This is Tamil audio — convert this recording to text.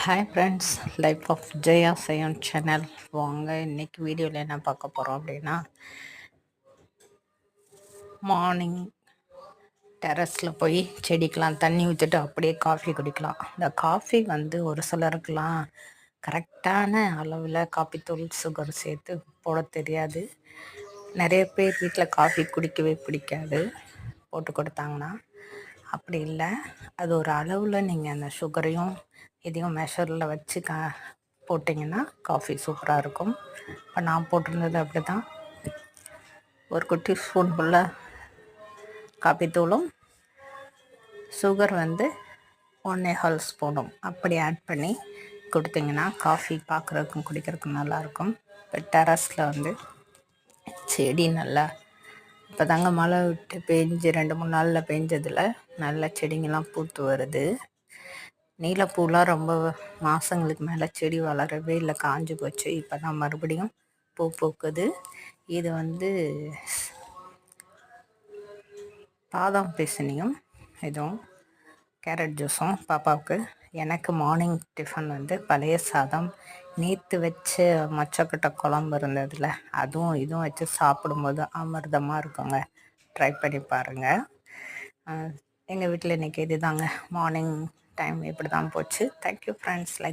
Hi friends, life of Jaya Sayan channel. வாங்க இன்னைக்கு வீடியோவில் என்ன பார்க்க போகிறோம் அப்படின்னா, மார்னிங் டெரஸில் போய் செடிக்கெலாம் தண்ணி ஊற்றிட்டு அப்படியே காஃபி குடிக்கலாம். இந்த காஃபி வந்து ஒரு சிலருக்கெலாம் கரெக்டான அளவில் காஃபி தூள் சுகர் சேர்த்து போட தெரியாது. நிறைய பேர் வீட்டில் காஃபி குடிக்கவே பிடிக்காது. போட்டு கொடுத்தாங்கன்னா அப்படி இல்லை, அது ஒரு அளவில் நீங்கள் அந்த சுகரையும் இதையும் மெஷரில் வச்சு போட்டிங்கன்னா காஃபி சூப்பராக இருக்கும். இப்போ நான் போட்டிருந்தது அப்படி தான். ஒரு குட்டி ஸ்பூன் ஃபுல்லாக காஃபி தூளும் சுகர் வந்து 1.25 ஸ்பூனும் அப்படி ஆட் பண்ணி கொடுத்தீங்கன்னா காஃபி பார்க்குறதுக்கும் குடிக்கிறதுக்கும் நல்லாயிருக்கும். இப்போ டெரஸில் வந்து செடி நல்லா இப்போ தாங்க மழை விட்டு பெஞ்சு 2-3 நாளில் பெஞ்சதில் நல்ல செடிங்கெல்லாம் பூத்து வருது. நீலப்பூலாம் ரொம்ப மாதங்களுக்கு மேலே செடி வளரவே இல்லை, காஞ்சு போச்சு. இப்போ தான் மறுபடியும் பூ பூக்குது. இது வந்து பாதாம் பிசினியும் இதுவும் கேரட் ஜூஸும் பாப்பாவுக்கு. எனக்கு மார்னிங் டிஃபன் வந்து பழைய சாதம், நேற்று வச்ச மொச்சக்கொட்டை குழம்பு இருந்ததில்ல, அதுவும் இதுவும் வச்சு சாப்பிடும்போது அமிர்தமாக இருக்குங்க. ட்ரை பண்ணி பாருங்கள். எங்கள் வீட்டில் இன்றைக்கி இது தாங்க மார்னிங் டைம் இப்படி தான் போச்சு. Thank you friends. லைக்